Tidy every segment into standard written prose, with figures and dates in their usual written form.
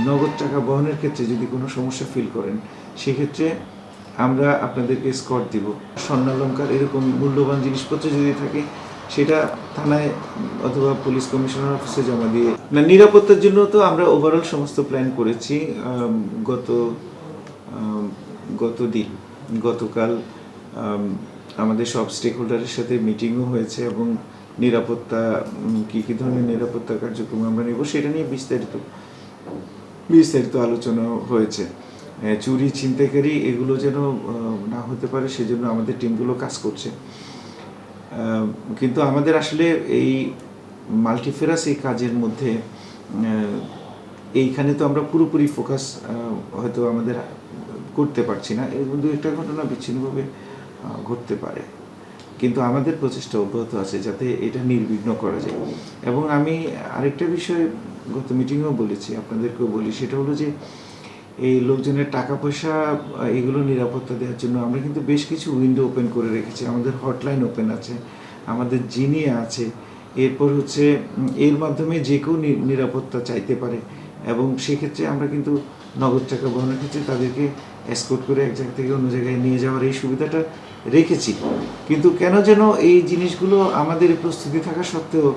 নগদ টাকা বহনের ক্ষেত্রে যদি কোনো সমস্যা ফিল করেন সেক্ষেত্রে আমরা আপনাদেরকে স্কট দিব। স্বর্ণালংকার এরকম মূল্যবান জিনিসপত্র যদি থাকে সেটা থানায় অথবা পুলিশ কমিশনার অফিসে জমা দিয়ে না। নিরাপত্তার জন্য তো আমরা ওভারঅল সমস্ত প্ল্যান করেছি। গতকাল আমাদের সব স্টেক হোল্ডারের সাথে মিটিংও হয়েছে এবং নিরাপত্তা কী ধরনের নিরাপত্তা কার্যক্রম আমরা নেব সেটা নিয়ে বিস্তারিত আলোচনা হয়েছে। চুরি, ছিনতাইকারী এগুলো যেন না হতে পারে সেজন্য আমাদের টিমগুলো কাজ করছে। কিন্তু আমাদের আসলে এই মাল্টিফেরাস এই কাজের মধ্যে এইখানে তো আমরা পুরোপুরি ফোকাস হয়তো আমাদের করতে পারছি না। এর মধ্যে একটা ঘটনা বিচ্ছিন্নভাবে ঘটতে পারে, কিন্তু আমাদের প্রচেষ্টা অব্যাহত আছে যাতে এটা নির্বিঘ্ন করা যায়। এবং আমি আরেকটা বিষয় গত মিটিংয়েও বলেছি, আপনাদেরকেও বলি, সেটা হলো যে এই লোকজনের টাকা পয়সা এগুলো নিরাপত্তা দেওয়ার জন্য আমরা কিন্তু বেশ কিছু উইন্ডো ওপেন করে রেখেছি। আমাদের হটলাইন ওপেন আছে, আমাদের জিনিয়া আছে, এরপর হচ্ছে এর মাধ্যমে যে কেউ নিরাপত্তা চাইতে পারে। এবং সেক্ষেত্রে আমরা কিন্তু নগদ টাকা বহনের ক্ষেত্রে তাদেরকে এসকর্ট করে এক জায়গা থেকে অন্য জায়গায় নিয়ে যাওয়ার এই সুবিধাটা রেখেছি। কিন্তু কেন যেন এই জিনিসগুলো আমাদের প্রস্তুতি থাকা সত্ত্বেও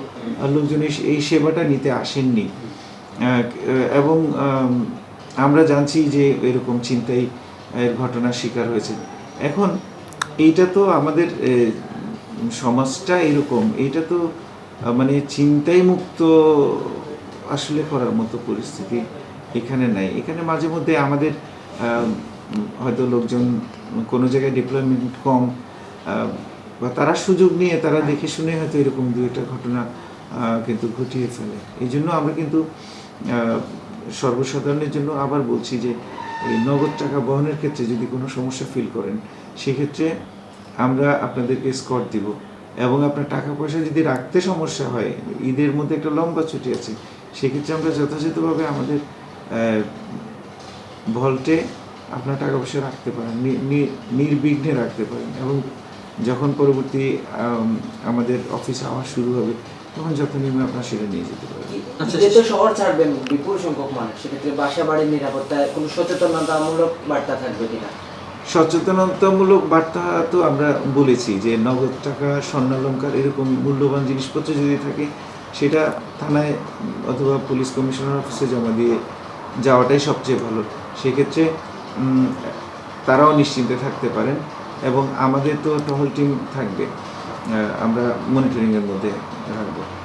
লোকজন এই সেবাটা নিতে আসেননি। এবং আমরা জানছি যে এরকম ছিনতাই এর ঘটনার শিকার হয়েছে। এখন এইটা তো আমাদের সমাজটা এরকম, এইটা তো মানে ছিনতাই মুক্ত আসলে করার মতো পরিস্থিতি এখানে নাই। এখানে মাঝে মধ্যে আমাদের হয়তো লোকজন কোনো জায়গায় ডিপ্লয়মেন্ট কম, বা তারা সুযোগ নিয়ে তারা দেখে শুনে হয়তো এরকম দু একটা ঘটনা কিন্তু ঘটিয়ে ফেলে। এই জন্য আমরা কিন্তু সর্বসাধারণের জন্য আবার বলছি যে এই নগদ টাকা বহনের ক্ষেত্রে যদি কোনো সমস্যা ফিল করেন সেক্ষেত্রে আমরা আপনাদেরকে স্কট দিব। এবং আপনার টাকা পয়সা যদি রাখতে সমস্যা হয়, ঈদের মধ্যে একটা লম্বা ছুটি আছে, সেক্ষেত্রে আমরা যথাযথভাবে আমাদের ভল্টে আপনার টাকা পয়সা রাখতে পারেন, নির্বিঘ্নে রাখতে পারেন। এবং যখন পরবর্তী আমাদের অফিস আওয়ার শুরু হবে তখন যথানিয়মে আপনার সেটা নিয়ে যেতে পারেন। যেহেতু শহর ছাড়বেন বিপুল সংখ্যক মানুষ, সেক্ষেত্রে বাসা বাড়ির নিরাপত্তায় কোনো সচেতনতামূলক বার্তা থাকবে কিনা? সচেতনতামূলক বার্তা তো আমরা বলেছি যে নগদ টাকা, স্বর্ণালংকার এরকম মূল্যবান জিনিসপত্র যদি থাকে সেটা থানায় অথবা পুলিশ কমিশনার অফিসে জমা দিয়ে যাওয়াটাই সবচেয়ে ভালো। সেক্ষেত্রে তারাও নিশ্চিন্তে থাকতে পারেন। এবং আমাদের তো টহল টিম থাকবে, আমরা মনিটরিংয়ের মধ্যে রাখবো।